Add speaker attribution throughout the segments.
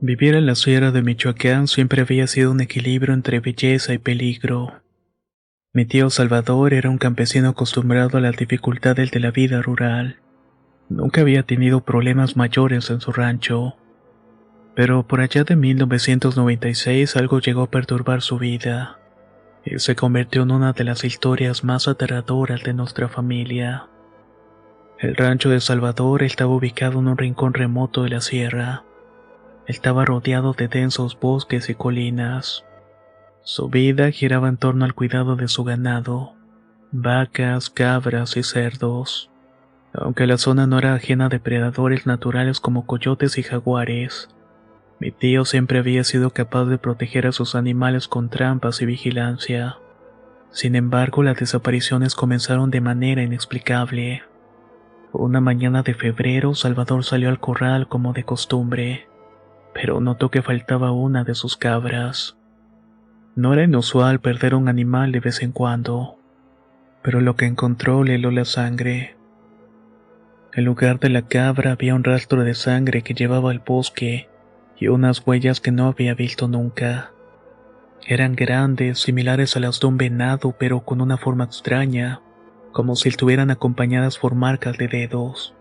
Speaker 1: Vivir en la sierra de Michoacán siempre había sido un equilibrio entre belleza y peligro. Mi tío Salvador era un campesino acostumbrado a las dificultades de la vida rural. Nunca había tenido problemas mayores en su rancho. Pero por allá de 1996 algo llegó a perturbar su vida, y se convirtió en una de las historias más aterradoras de nuestra familia. El rancho de Salvador estaba ubicado en un rincón remoto de la sierra. Estaba rodeado de densos bosques y colinas. Su vida giraba en torno al cuidado de su ganado, vacas, cabras y cerdos. Aunque la zona no era ajena a depredadores naturales como coyotes y jaguares, mi tío siempre había sido capaz de proteger a sus animales con trampas y vigilancia. Sin embargo, las desapariciones comenzaron de manera inexplicable. Una mañana de febrero, Salvador salió al corral como de costumbre, pero notó que faltaba una de sus cabras. No era inusual perder un animal de vez en cuando, pero lo que encontró le heló la sangre. En lugar de la cabra había un rastro de sangre que llevaba al bosque y unas huellas que no había visto nunca. Eran grandes, similares a las de un venado, pero con una forma extraña, como si estuvieran acompañadas por marcas de dedos.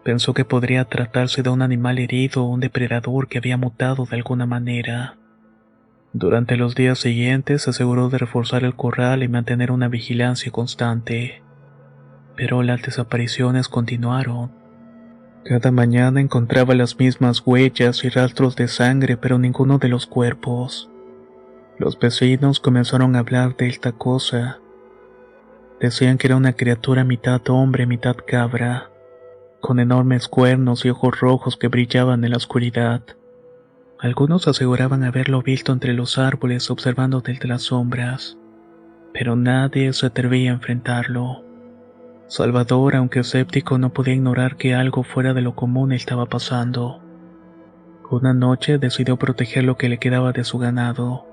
Speaker 1: Pensó que podría tratarse de un animal herido o un depredador que había mutado de alguna manera. Durante los días siguientes se aseguró de reforzar el corral y mantener una vigilancia constante. Pero las desapariciones continuaron. Cada mañana encontraba las mismas huellas y rastros de sangre, pero ninguno de los cuerpos. Los vecinos comenzaron a hablar de esta cosa. Decían que era una criatura mitad hombre, mitad cabra, con enormes cuernos y ojos rojos que brillaban en la oscuridad. Algunos aseguraban haberlo visto entre los árboles observando desde las sombras, pero nadie se atrevía a enfrentarlo. Salvador, aunque escéptico, no podía ignorar que algo fuera de lo común estaba pasando. Una noche decidió proteger lo que le quedaba de su ganado.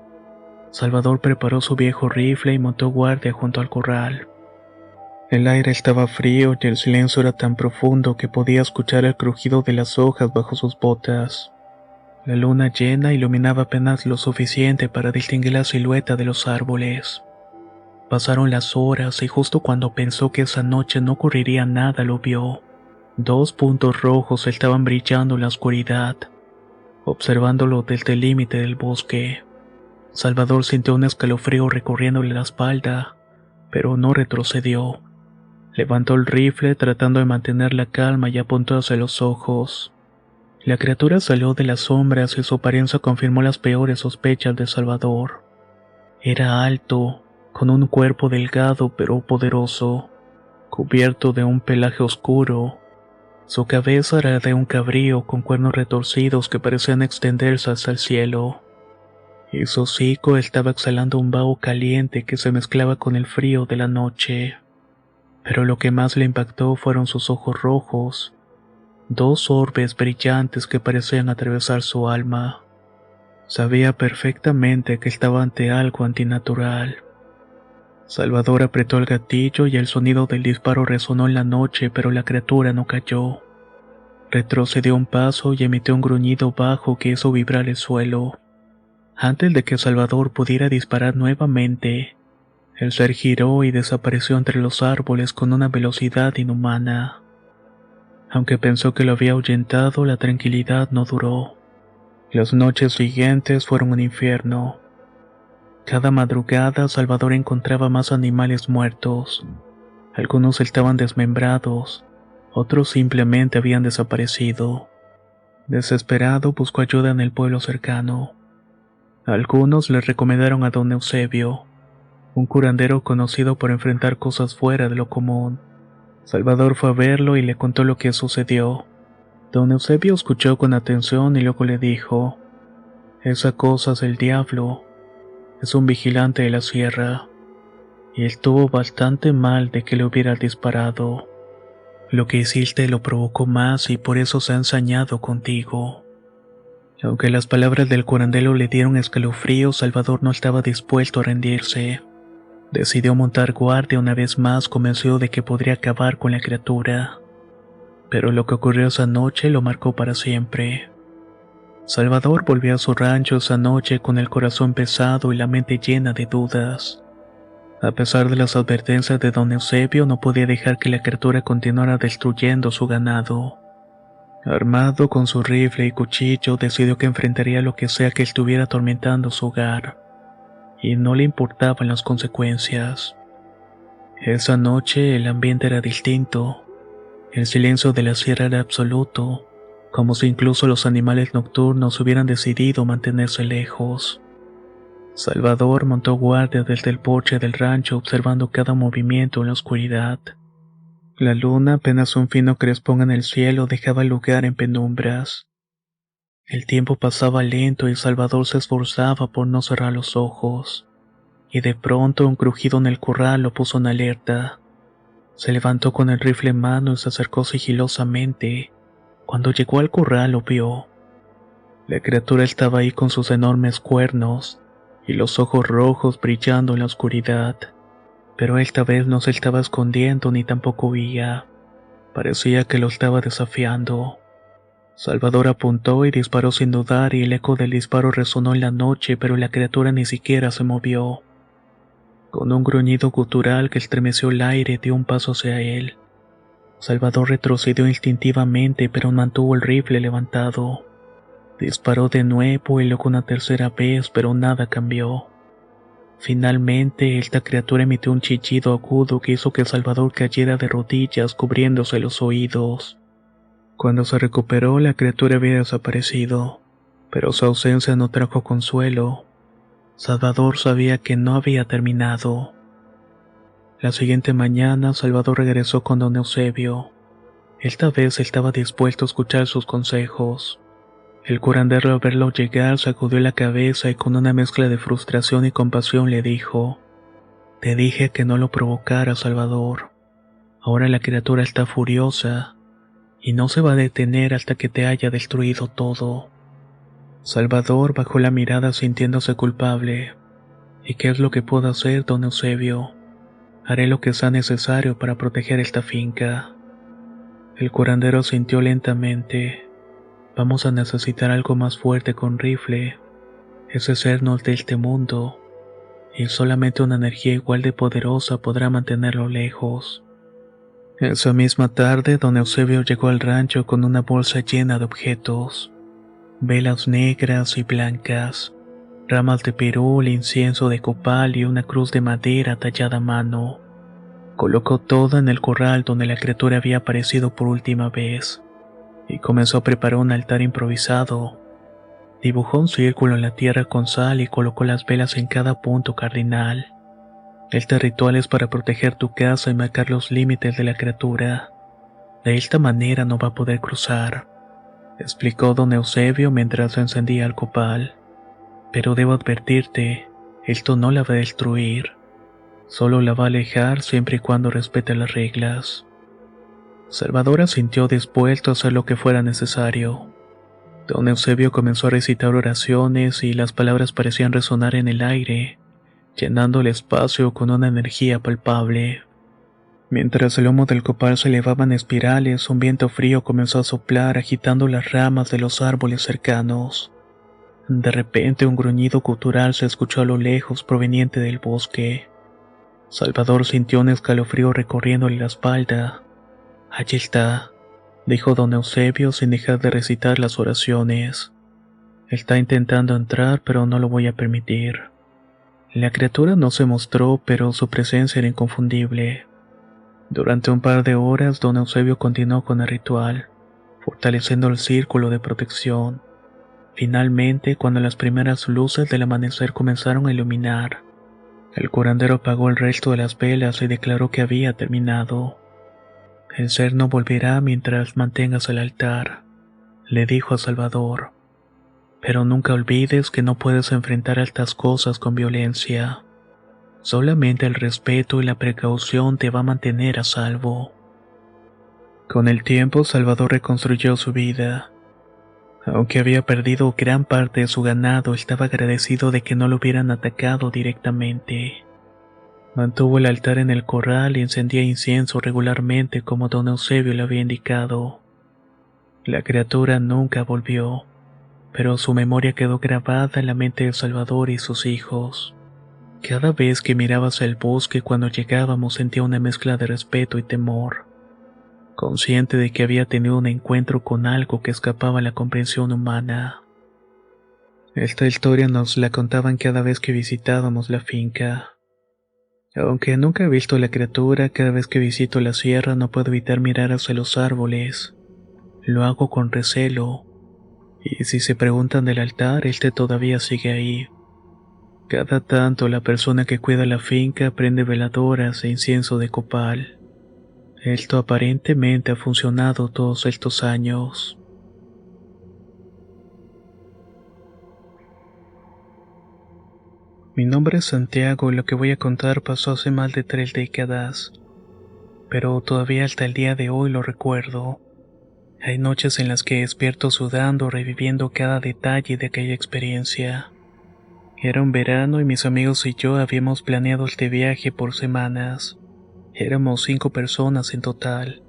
Speaker 1: Salvador preparó su viejo rifle y montó guardia junto al corral. El aire estaba frío y el silencio era tan profundo que podía escuchar el crujido de las hojas bajo sus botas. La luna llena iluminaba apenas lo suficiente para distinguir la silueta de los árboles. Pasaron las horas y justo cuando pensó que esa noche no ocurriría nada lo vio. Dos puntos rojos estaban brillando en la oscuridad, observándolo desde el límite del bosque. Salvador sintió un escalofrío recorriéndole la espalda, pero no retrocedió. Levantó el rifle tratando de mantener la calma y apuntó hacia los ojos. La criatura salió de las sombras y su apariencia confirmó las peores sospechas de Salvador. Era alto, con un cuerpo delgado pero poderoso, cubierto de un pelaje oscuro. Su cabeza era de un cabrío con cuernos retorcidos que parecían extenderse hasta el cielo, y su hocico estaba exhalando un vaho caliente que se mezclaba con el frío de la noche. Pero lo que más le impactó fueron sus ojos rojos, dos orbes brillantes que parecían atravesar su alma. Sabía perfectamente que estaba ante algo antinatural. Salvador apretó el gatillo y el sonido del disparo resonó en la noche, pero la criatura no cayó. Retrocedió un paso y emitió un gruñido bajo que hizo vibrar el suelo. Antes de que Salvador pudiera disparar nuevamente, el ser giró y desapareció entre los árboles con una velocidad inhumana. Aunque pensó que lo había ahuyentado, la tranquilidad no duró. Las noches siguientes fueron un infierno. Cada madrugada Salvador encontraba más animales muertos. Algunos estaban desmembrados, otros simplemente habían desaparecido. Desesperado buscó ayuda en el pueblo cercano. Algunos le recomendaron a don Eusebio, un curandero conocido por enfrentar cosas fuera de lo común. Salvador fue a verlo y le contó lo que sucedió. Don Eusebio escuchó con atención y luego le dijo: «Esa cosa es el diablo. Es un vigilante de la sierra, y estuvo bastante mal de que le hubieras disparado. Lo que hiciste lo provocó más y por eso se ha ensañado contigo». Aunque las palabras del curandero le dieron escalofríos, Salvador no estaba dispuesto a rendirse. Decidió montar guardia una vez más, convencido de que podría acabar con la criatura. Pero lo que ocurrió esa noche lo marcó para siempre. Salvador volvió a su rancho esa noche con el corazón pesado y la mente llena de dudas. A pesar de las advertencias de don Eusebio, no podía dejar que la criatura continuara destruyendo su ganado. Armado con su rifle y cuchillo, decidió que enfrentaría lo que sea que estuviera atormentando su hogar, y no le importaban las consecuencias. Esa noche el ambiente era distinto. El silencio de la sierra era absoluto, como si incluso los animales nocturnos hubieran decidido mantenerse lejos. Salvador montó guardia desde el porche del rancho observando cada movimiento en la oscuridad. La luna, apenas un fino crespón en el cielo, dejaba el lugar en penumbras. El tiempo pasaba lento y Salvador se esforzaba por no cerrar los ojos. Y de pronto un crujido en el corral lo puso en alerta. Se levantó con el rifle en mano y se acercó sigilosamente. Cuando llegó al corral lo vio. La criatura estaba ahí con sus enormes cuernos y los ojos rojos brillando en la oscuridad. Pero esta vez no se estaba escondiendo ni tampoco huía. Parecía que lo estaba desafiando. Salvador apuntó y disparó sin dudar, y el eco del disparo resonó en la noche, pero la criatura ni siquiera se movió. Con un gruñido gutural que estremeció el aire, dio un paso hacia él. Salvador retrocedió instintivamente, pero mantuvo el rifle levantado. Disparó de nuevo y luego una tercera vez, pero nada cambió. Finalmente, esta criatura emitió un chillido agudo que hizo que Salvador cayera de rodillas, cubriéndose los oídos. Cuando se recuperó, la criatura había desaparecido, pero su ausencia no trajo consuelo. Salvador sabía que no había terminado. La siguiente mañana, Salvador regresó con don Eusebio. Esta vez estaba dispuesto a escuchar sus consejos. El curandero, al verlo llegar, sacudió la cabeza y con una mezcla de frustración y compasión le dijo: «Te dije que no lo provocara, Salvador. Ahora la criatura está furiosa y no se va a detener hasta que te haya destruido todo». Salvador bajó la mirada sintiéndose culpable. «¿Y qué es lo que puedo hacer, don Eusebio? Haré lo que sea necesario para proteger esta finca». El curandero asintió lentamente. «Vamos a necesitar algo más fuerte con rifle. Ese ser no es de este mundo, y solamente una energía igual de poderosa podrá mantenerlo lejos». Esa misma tarde, don Eusebio llegó al rancho con una bolsa llena de objetos: velas negras y blancas, ramas de pirul, incienso de copal y una cruz de madera tallada a mano. Colocó todo en el corral donde la criatura había aparecido por última vez, y comenzó a preparar un altar improvisado. Dibujó un círculo en la tierra con sal y colocó las velas en cada punto cardinal. Este ritual es para proteger tu casa y marcar los límites de la criatura. De esta manera no va a poder cruzar, explicó don Eusebio mientras encendía el copal. Pero debo advertirte, esto no la va a destruir. Solo la va a alejar siempre y cuando respete las reglas. Salvador asintió dispuesto a hacer lo que fuera necesario. Don Eusebio comenzó a recitar oraciones y las palabras parecían resonar en el aire, llenando el espacio con una energía palpable. Mientras el humo del copal se elevaba en espirales, un viento frío comenzó a soplar, agitando las ramas de los árboles cercanos. De repente, un gruñido gutural se escuchó a lo lejos, proveniente del bosque. Salvador sintió un escalofrío recorriéndole la espalda. «Allí está», dijo don Eusebio sin dejar de recitar las oraciones. «Está intentando entrar, pero no lo voy a permitir». La criatura no se mostró, pero su presencia era inconfundible. Durante un par de horas, don Eusebio continuó con el ritual, fortaleciendo el círculo de protección. Finalmente, cuando las primeras luces del amanecer comenzaron a iluminar, el curandero apagó el resto de las velas y declaró que había terminado. «El ser no volverá mientras mantengas el altar», le dijo a Salvador. «Pero nunca olvides que no puedes enfrentar a estas cosas con violencia. Solamente el respeto y la precaución te va a mantener a salvo». Con el tiempo, Salvador reconstruyó su vida. Aunque había perdido gran parte de su ganado, estaba agradecido de que no lo hubieran atacado directamente. Mantuvo el altar en el corral y encendía incienso regularmente como don Eusebio le había indicado. La criatura nunca volvió. pero su memoria quedó grabada en la mente de Salvador y sus hijos. Cada vez que miraba hacia el bosque cuando llegábamos sentía una mezcla de respeto y temor, consciente de que había tenido un encuentro con algo que escapaba a la comprensión humana. Esta historia nos la contaban cada vez que visitábamos la finca. Aunque nunca he visto la criatura, cada vez que visito la sierra no puedo evitar mirar hacia los árboles. Lo hago con recelo, y si se preguntan del altar, este todavía sigue ahí. Cada tanto la persona que cuida la finca prende veladoras e incienso de copal. Esto aparentemente ha funcionado todos estos años. Mi nombre es Santiago y lo que voy a contar pasó hace más de 3 décadas, pero todavía hasta el día de hoy lo recuerdo. Hay noches en las que despierto sudando, reviviendo cada detalle de aquella experiencia. Era un verano y mis amigos y yo habíamos planeado este viaje por semanas. Éramos 5 personas en total.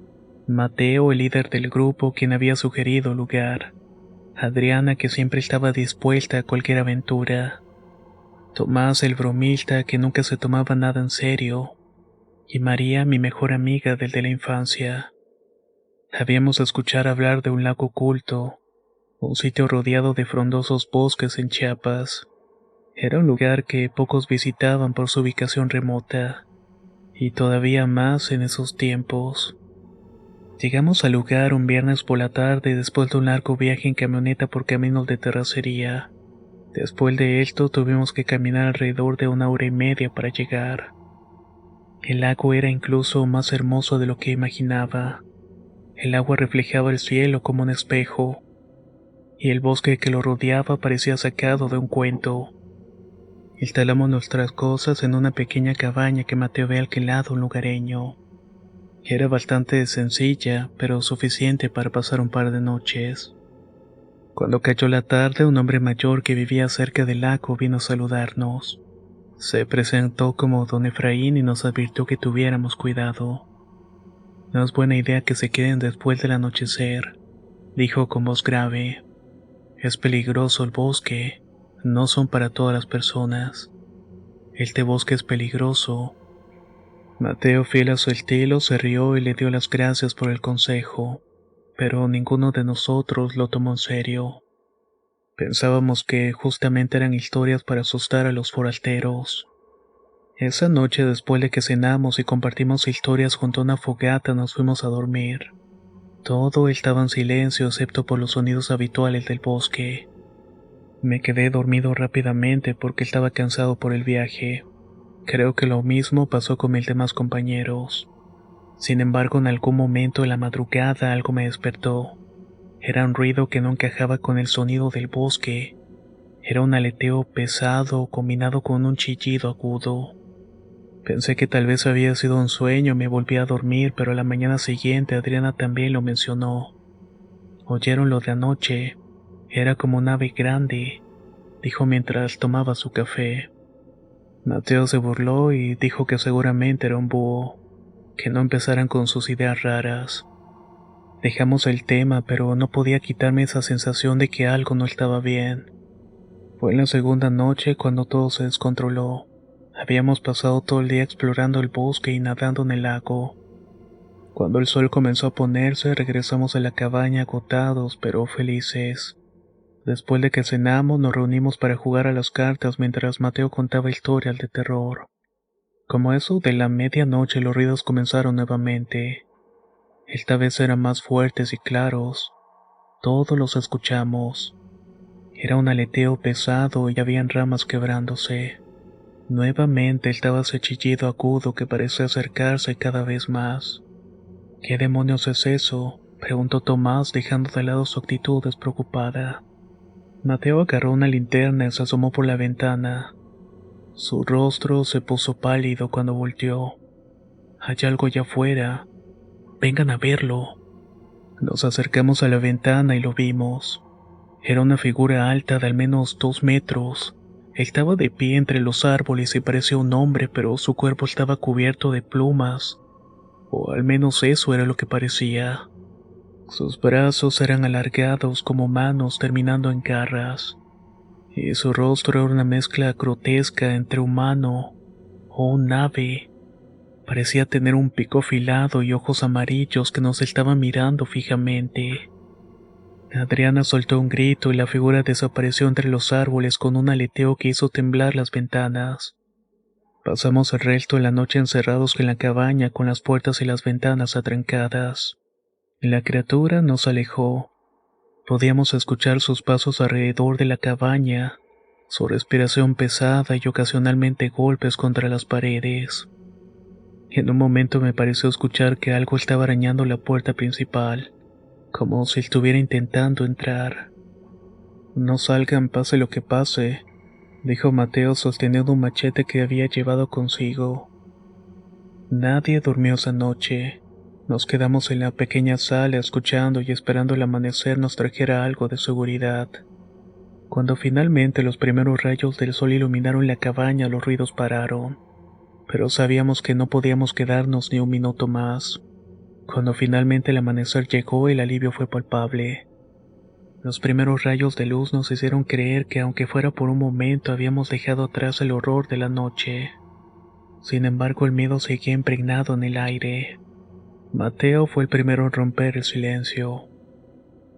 Speaker 1: Mateo, el líder del grupo, quien había sugerido el lugar. Adriana, que siempre estaba dispuesta a cualquier aventura. Tomás, el bromista, que nunca se tomaba nada en serio. Y María, mi mejor amiga desde la infancia. Habíamos escuchado hablar de un lago oculto, un sitio rodeado de frondosos bosques en Chiapas. Era un lugar que pocos visitaban por su ubicación remota, y todavía más en esos tiempos. Llegamos al lugar un viernes por la tarde después de un largo viaje en camioneta por caminos de terracería. Después de esto tuvimos que caminar alrededor de 1 hora y media para llegar. El lago era incluso más hermoso de lo que imaginaba. El agua reflejaba el cielo como un espejo, y el bosque que lo rodeaba parecía sacado de un cuento. Instalamos nuestras cosas en una pequeña cabaña que Mateo había alquilado a un lugareño. Era bastante sencilla, pero suficiente para pasar un par de noches. Cuando cayó la tarde, un hombre mayor que vivía cerca del lago vino a saludarnos. Se presentó como don Efraín y nos advirtió que tuviéramos cuidado. No es buena idea que se queden después del anochecer, dijo con voz grave. Es peligroso el bosque, no son para todas las personas. Este bosque es peligroso. Mateo, fiel a su estilo, se rió y le dio las gracias por el consejo, pero ninguno de nosotros lo tomó en serio. Pensábamos que justamente eran historias para asustar a los forasteros. Esa noche, después de que cenamos y compartimos historias junto a una fogata, nos fuimos a dormir. Todo estaba en silencio excepto por los sonidos habituales del bosque. Me quedé dormido rápidamente porque estaba cansado por el viaje. Creo que lo mismo pasó con mis demás compañeros. Sin embargo, en algún momento de la madrugada algo me despertó. Era un ruido que no encajaba con el sonido del bosque. Era un aleteo pesado combinado con un chillido agudo. Pensé que tal vez había sido un sueño y me volví a dormir, pero a la mañana siguiente Adriana también lo mencionó. ¿Oyeron lo de anoche? Era como un ave grande, dijo mientras tomaba su café. Mateo se burló y dijo que seguramente era un búho, que no empezaran con sus ideas raras. Dejamos el tema, pero no podía quitarme esa sensación de que algo no estaba bien. Fue en la segunda noche cuando todo se descontroló. Habíamos pasado todo el día explorando el bosque y nadando en el lago. Cuando el sol comenzó a ponerse, regresamos a la cabaña agotados pero felices. Después de que cenamos, nos reunimos para jugar a las cartas mientras Mateo contaba historias de terror. Como eso de la medianoche, los ruidos comenzaron nuevamente. Esta vez eran más fuertes y claros. Todos los escuchamos. Era un aleteo pesado y habían ramas quebrándose. Nuevamente estaba ese chillido agudo que parecía acercarse cada vez más. ¿Qué demonios es eso?, preguntó Tomás, dejando de lado su actitud despreocupada. Mateo agarró una linterna y se asomó por la ventana. Su rostro se puso pálido cuando volteó. Hay algo allá afuera. Vengan a verlo. Nos acercamos a la ventana y lo vimos. Era una figura alta de al menos 2 metros. Estaba de pie entre los árboles y parecía un hombre, pero su cuerpo estaba cubierto de plumas. O al menos eso era lo que parecía. Sus brazos eran alargados como manos terminando en garras, y su rostro era una mezcla grotesca entre humano o un ave. Parecía tener un pico afilado y ojos amarillos que nos estaban mirando fijamente. Adriana soltó un grito y la figura desapareció entre los árboles con un aleteo que hizo temblar las ventanas. Pasamos el resto de la noche encerrados en la cabaña con las puertas y las ventanas atrancadas. La criatura nos alejó. Podíamos escuchar sus pasos alrededor de la cabaña, su respiración pesada y ocasionalmente golpes contra las paredes. En un momento me pareció escuchar que algo estaba arañando la puerta principal, como si estuviera intentando entrar. No salgan, pase lo que pase, dijo Mateo sosteniendo un machete que había llevado consigo. Nadie durmió esa noche. Nos quedamos en la pequeña sala escuchando y esperando el amanecer nos trajera algo de seguridad. Cuando finalmente los primeros rayos del sol iluminaron la cabaña, los ruidos pararon. Pero sabíamos que no podíamos quedarnos ni un minuto más. Cuando finalmente el amanecer llegó, el alivio fue palpable. Los primeros rayos de luz nos hicieron creer que aunque fuera por un momento habíamos dejado atrás el horror de la noche. Sin embargo, el miedo seguía impregnado en el aire. Mateo fue el primero en romper el silencio.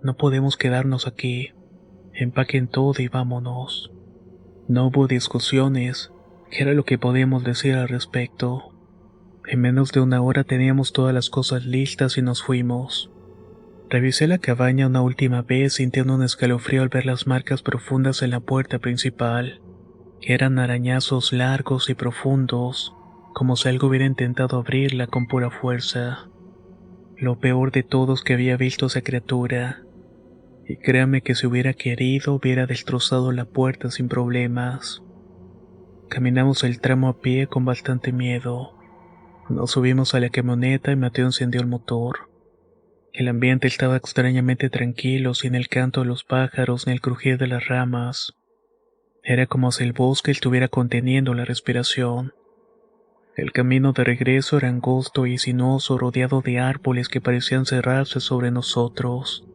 Speaker 1: No podemos quedarnos aquí. Empaquen todo y vámonos. No hubo discusiones. ¿Qué era lo que podíamos decir al respecto? En menos de una hora teníamos todas las cosas listas y nos fuimos. Revisé la cabaña una última vez sintiendo un escalofrío al ver las marcas profundas en la puerta principal. Eran arañazos largos y profundos, como si algo hubiera intentado abrirla con pura fuerza. Lo peor de todo es que había visto a esa criatura, y créame que si hubiera querido hubiera destrozado la puerta sin problemas. Caminamos el tramo a pie con bastante miedo. Nos subimos a la camioneta y Mateo encendió el motor. El ambiente estaba extrañamente tranquilo, sin el canto de los pájaros ni el crujir de las ramas. Era como si el bosque estuviera conteniendo la respiración. El camino de regreso era angosto y sinuoso, rodeado de árboles que parecían cerrarse sobre nosotros.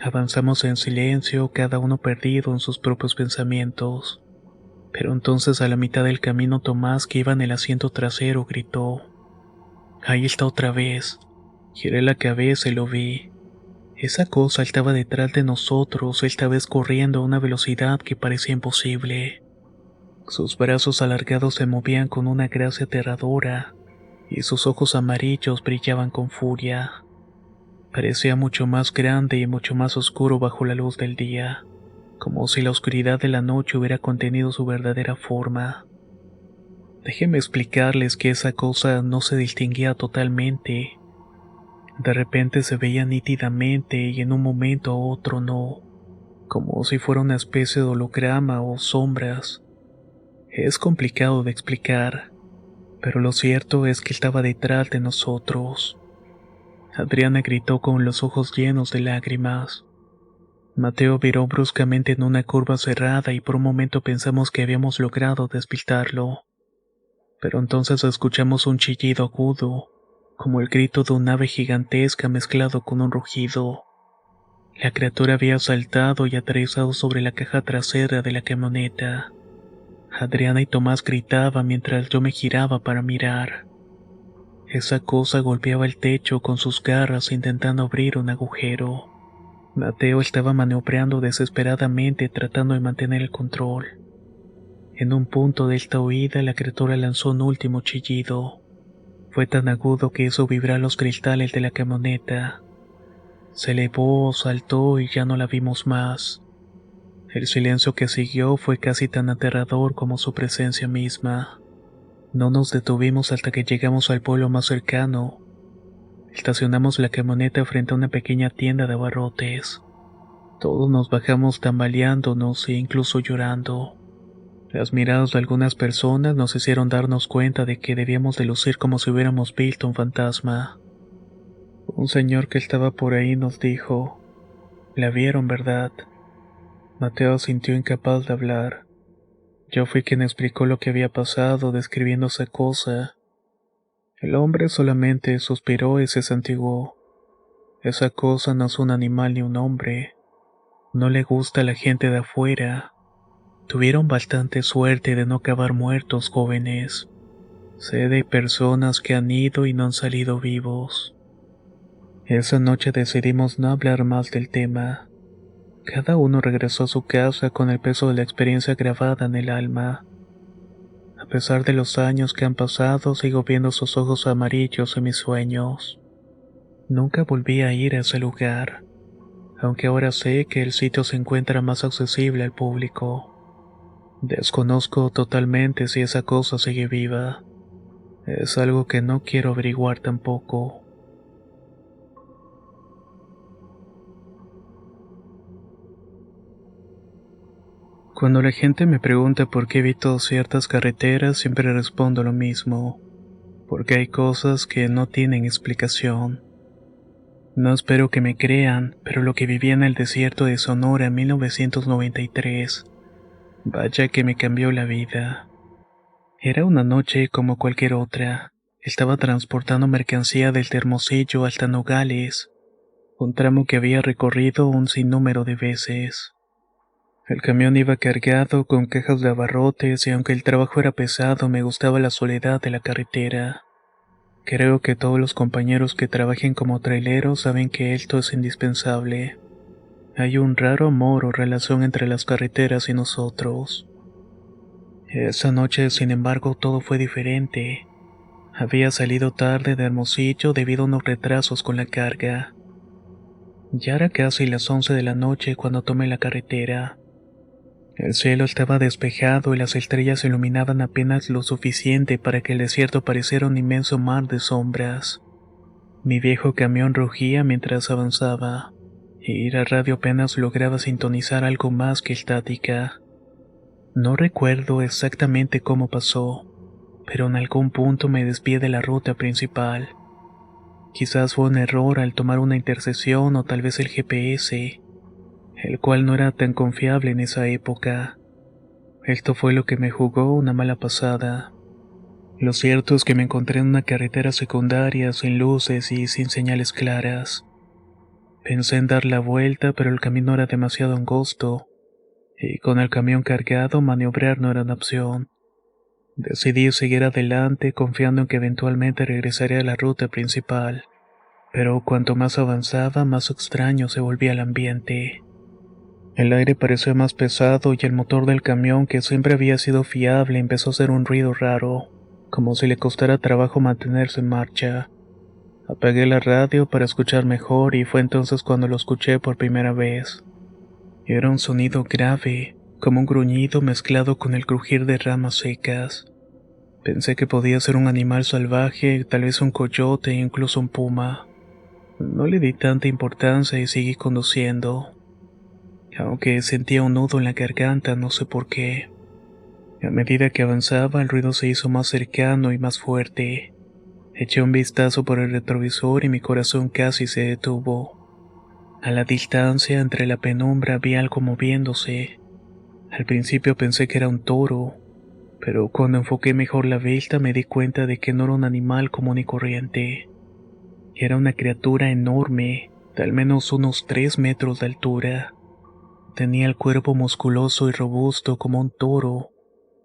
Speaker 1: Avanzamos en silencio, cada uno perdido en sus propios pensamientos. Pero entonces a la mitad del camino Tomás, que iba en el asiento trasero, gritó: «Ahí está otra vez». Giré la cabeza y lo vi. Esa cosa estaba detrás de nosotros, esta vez corriendo a una velocidad que parecía imposible. Sus brazos alargados se movían con una gracia aterradora, y sus ojos amarillos brillaban con furia. Parecía mucho más grande y mucho más oscuro bajo la luz del día, como si la oscuridad de la noche hubiera contenido su verdadera forma. Déjenme explicarles que esa cosa no se distinguía totalmente. De repente se veía nítidamente y en un momento a otro no, como si fuera una especie de holograma o sombras. Es complicado de explicar, pero lo cierto es que estaba detrás de nosotros. Adriana gritó con los ojos llenos de lágrimas. Mateo viró bruscamente en una curva cerrada y por un momento pensamos que habíamos logrado despistarlo. Pero entonces escuchamos un chillido agudo, como el grito de un ave gigantesca mezclado con un rugido. La criatura había saltado y aterrizado sobre la caja trasera de la camioneta. Adriana y Tomás gritaban mientras yo me giraba para mirar. Esa cosa golpeaba el techo con sus garras intentando abrir un agujero. Mateo estaba maniobrando desesperadamente tratando de mantener el control. En un punto de esta huida la criatura lanzó un último chillido. Fue tan agudo que hizo vibrar los cristales de la camioneta. Se elevó, saltó y ya no la vimos más. El silencio que siguió fue casi tan aterrador como su presencia misma. No nos detuvimos hasta que llegamos al pueblo más cercano. Estacionamos la camioneta frente a una pequeña tienda de abarrotes. Todos nos bajamos tambaleándonos e incluso llorando. Las miradas de algunas personas nos hicieron darnos cuenta de que debíamos de lucir como si hubiéramos visto un fantasma. Un señor que estaba por ahí nos dijo: «La vieron, ¿verdad?». Mateo sintió incapaz de hablar. Yo fui quien explicó lo que había pasado, describiendo esa cosa. El hombre solamente suspiró y se santiguó. Esa cosa no es un animal ni un hombre. No le gusta a la gente de afuera. Tuvieron bastante suerte de no acabar muertos, jóvenes. Sé de personas que han ido y no han salido vivos. Esa noche decidimos no hablar más del tema. Cada uno regresó a su casa con el peso de la experiencia grabada en el alma. A pesar de los años que han pasado, sigo viendo sus ojos amarillos en mis sueños. Nunca volví a ir a ese lugar, aunque ahora sé que el sitio se encuentra más accesible al público. Desconozco totalmente si esa cosa sigue viva. Es algo que no quiero averiguar tampoco. Cuando la gente me pregunta por qué evito ciertas carreteras, siempre respondo lo mismo. Porque hay cosas que no tienen explicación. No espero que me crean, pero lo que viví en el desierto de Sonora en 1993, vaya que me cambió la vida. Era una noche como cualquier otra. Estaba transportando mercancía del Hermosillo hasta Nogales, un tramo que había recorrido un sinnúmero de veces. El camión iba cargado con cajas de abarrotes y aunque el trabajo era pesado, me gustaba la soledad de la carretera. Creo que todos los compañeros que trabajen como traileros saben que esto es indispensable. Hay un raro amor o relación entre las carreteras y nosotros. Esa noche, sin embargo, todo fue diferente. Había salido tarde de Hermosillo debido a unos retrasos con la carga. Ya era casi las 11 de la noche cuando tomé la carretera. El cielo estaba despejado y las estrellas iluminaban apenas lo suficiente para que el desierto pareciera un inmenso mar de sombras. Mi viejo camión rugía mientras avanzaba, y la radio apenas lograba sintonizar algo más que estática. No recuerdo exactamente cómo pasó, pero en algún punto me desvié de la ruta principal. Quizás fue un error al tomar una intersección o tal vez el GPS, el cual no era tan confiable en esa época. Esto fue lo que me jugó una mala pasada. Lo cierto es que me encontré en una carretera secundaria sin luces y sin señales claras. Pensé en dar la vuelta, pero el camino era demasiado angosto, y con el camión cargado maniobrar no era una opción. Decidí seguir adelante confiando en que eventualmente regresaría a la ruta principal, pero cuanto más avanzaba, más extraño se volvía el ambiente. El aire parecía más pesado y el motor del camión, que siempre había sido fiable, empezó a hacer un ruido raro, como si le costara trabajo mantenerse en marcha. Apagué la radio para escuchar mejor y fue entonces cuando lo escuché por primera vez. Era un sonido grave, como un gruñido mezclado con el crujir de ramas secas. Pensé que podía ser un animal salvaje, tal vez un coyote e incluso un puma. No le di tanta importancia y seguí conduciendo, aunque sentía un nudo en la garganta, no sé por qué. A medida que avanzaba, el ruido se hizo más cercano y más fuerte. Eché un vistazo por el retrovisor y mi corazón casi se detuvo. A la distancia, entre la penumbra, vi algo moviéndose. Al principio pensé que era un toro, pero cuando enfoqué mejor la vista me di cuenta de que no era un animal común y corriente. Era una criatura enorme, de al menos unos 3 metros de altura. Tenía el cuerpo musculoso y robusto como un toro,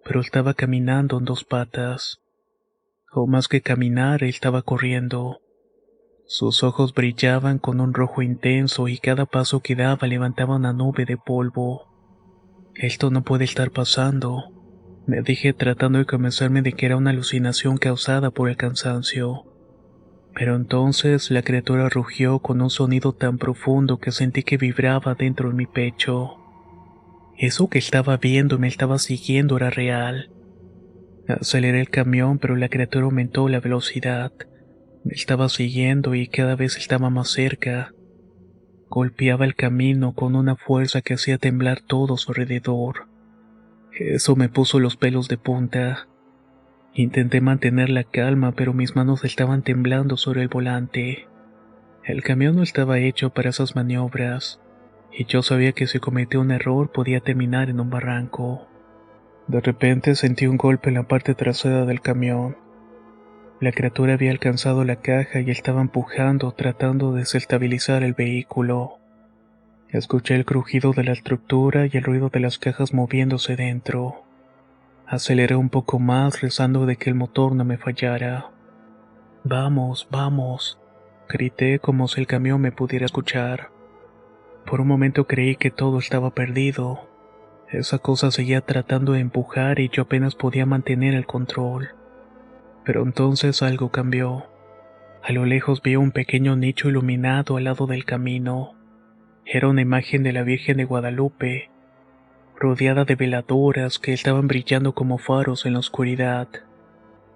Speaker 1: pero estaba caminando en 2 patas. O más que caminar, estaba corriendo. Sus ojos brillaban con un rojo intenso y cada paso que daba levantaba una nube de polvo. Esto no puede estar pasando, me dije tratando de convencerme de que era una alucinación causada por el cansancio. Pero entonces la criatura rugió con un sonido tan profundo que sentí que vibraba dentro de mi pecho. Eso que estaba viendo y me estaba siguiendo era real. Aceleré el camión, pero la criatura aumentó la velocidad. Me estaba siguiendo y cada vez estaba más cerca. Golpeaba el camino con una fuerza que hacía temblar todo su alrededor. Eso me puso los pelos de punta. Intenté mantener la calma, pero mis manos estaban temblando sobre el volante. El camión no estaba hecho para esas maniobras, y yo sabía que si cometía un error podía terminar en un barranco. De repente sentí un golpe en la parte trasera del camión. La criatura había alcanzado la caja y estaba empujando, tratando de desestabilizar el vehículo. Escuché el crujido de la estructura y el ruido de las cajas moviéndose dentro. Aceleré un poco más, rezando de que el motor no me fallara. Vamos, vamos, grité como si el camión me pudiera escuchar. Por un momento creí que todo estaba perdido. Esa cosa seguía tratando de empujar y yo apenas podía mantener el control. Pero entonces algo cambió. A lo lejos vi un pequeño nicho iluminado al lado del camino. Era una imagen de la Virgen de Guadalupe, rodeada de veladoras que estaban brillando como faros en la oscuridad.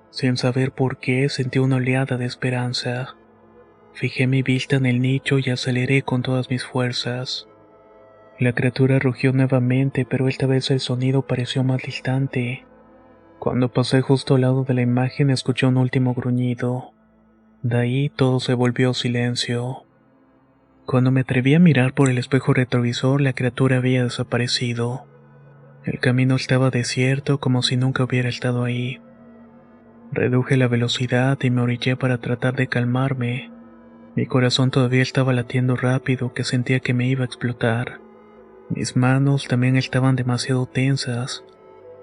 Speaker 1: Sin saber por qué, sentí una oleada de esperanza. Fijé mi vista en el nicho y aceleré con todas mis fuerzas. La criatura rugió nuevamente, pero esta vez el sonido pareció más distante. Cuando pasé justo al lado de la imagen, escuché un último gruñido. De ahí todo se volvió silencio. Cuando me atreví a mirar por el espejo retrovisor, la criatura había desaparecido. El camino estaba desierto, como si nunca hubiera estado ahí. Reduje la velocidad y me orillé para tratar de calmarme. Mi corazón todavía estaba latiendo rápido, que sentía que me iba a explotar. Mis manos también estaban demasiado tensas,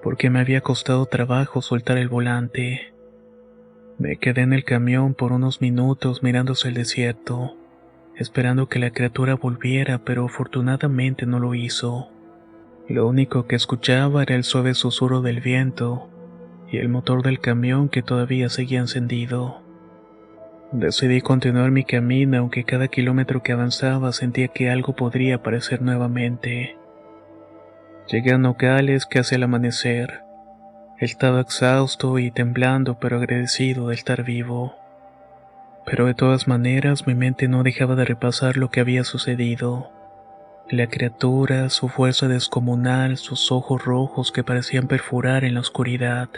Speaker 1: porque me había costado trabajo soltar el volante. Me quedé en el camión por unos minutos mirándose el desierto, esperando que la criatura volviera, pero afortunadamente no lo hizo. Lo único que escuchaba era el suave susurro del viento y el motor del camión que todavía seguía encendido. Decidí continuar mi camino, aunque cada kilómetro que avanzaba sentía que algo podría aparecer nuevamente. Llegué a Nogales casi al amanecer. Estaba exhausto y temblando, pero agradecido de estar vivo. Pero de todas maneras mi mente no dejaba de repasar lo que había sucedido. La criatura, su fuerza descomunal, sus ojos rojos que parecían perforar en la oscuridad.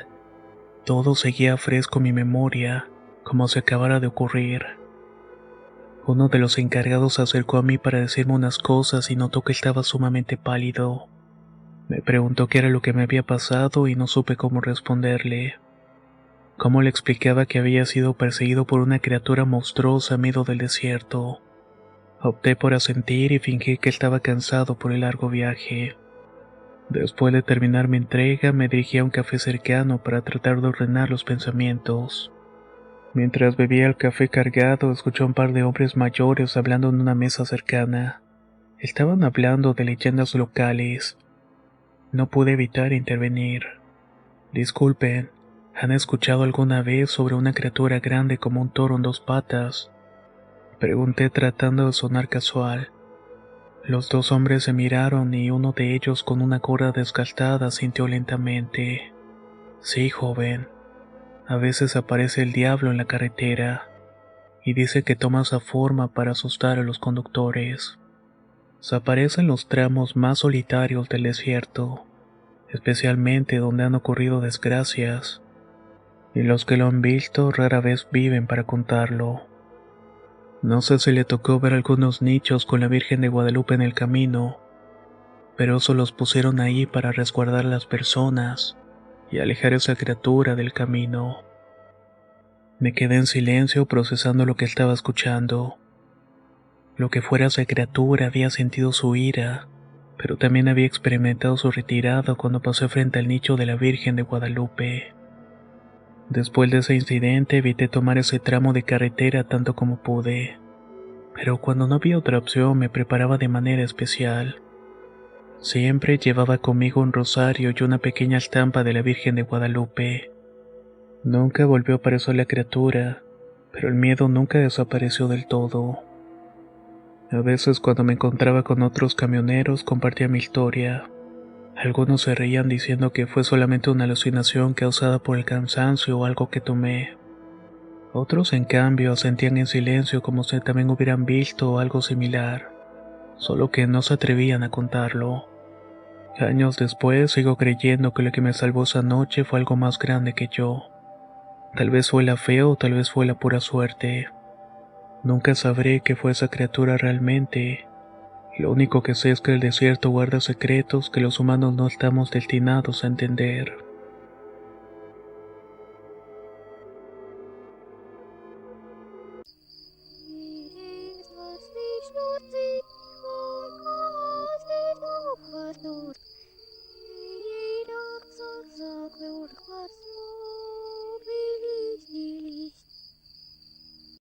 Speaker 1: Todo seguía fresco en mi memoria, como si acabara de ocurrir. Uno de los encargados se acercó a mí para decirme unas cosas y notó que estaba sumamente pálido. Me preguntó qué era lo que me había pasado y no supe cómo responderle. Cómo le explicaba que había sido perseguido por una criatura monstruosa en medio del desierto. Opté por asentir y fingí que estaba cansado por el largo viaje. Después de terminar mi entrega, me dirigí a un café cercano para tratar de ordenar los pensamientos. Mientras bebía el café cargado, escuché a un par de hombres mayores hablando en una mesa cercana. Estaban hablando de leyendas locales. No pude evitar intervenir. Disculpen, ¿han escuchado alguna vez sobre una criatura grande como un toro en 2 patas? Pregunté tratando de sonar casual. Los 2 hombres se miraron y uno de ellos con una gorra desgastada sintió lentamente. Sí, joven. A veces aparece el diablo en la carretera y dice que toma esa forma para asustar a los conductores. Se aparece en los tramos más solitarios del desierto, especialmente donde han ocurrido desgracias, y los que lo han visto rara vez viven para contarlo. No sé si le tocó ver algunos nichos con la Virgen de Guadalupe en el camino, pero eso los pusieron ahí para resguardar a las personas y alejar a esa criatura del camino. Me quedé en silencio procesando lo que estaba escuchando. Lo que fuera esa criatura había sentido su ira, pero también había experimentado su retirada cuando pasé frente al nicho de la Virgen de Guadalupe. Después de ese incidente evité tomar ese tramo de carretera tanto como pude, pero cuando no había otra opción me preparaba de manera especial. Siempre llevaba conmigo un rosario y una pequeña estampa de la Virgen de Guadalupe. Nunca volvió a aparecer la criatura, pero el miedo nunca desapareció del todo. A veces cuando me encontraba con otros camioneros compartía mi historia. Algunos se reían diciendo que fue solamente una alucinación causada por el cansancio o algo que tomé. Otros, en cambio, asentían en silencio como si también hubieran visto algo similar, solo que no se atrevían a contarlo. Años después sigo creyendo que lo que me salvó esa noche fue algo más grande que yo. Tal vez fue la fe o tal vez fue la pura suerte. Nunca sabré qué fue esa criatura realmente. Lo único que sé es que el desierto guarda secretos que los humanos no estamos destinados a entender.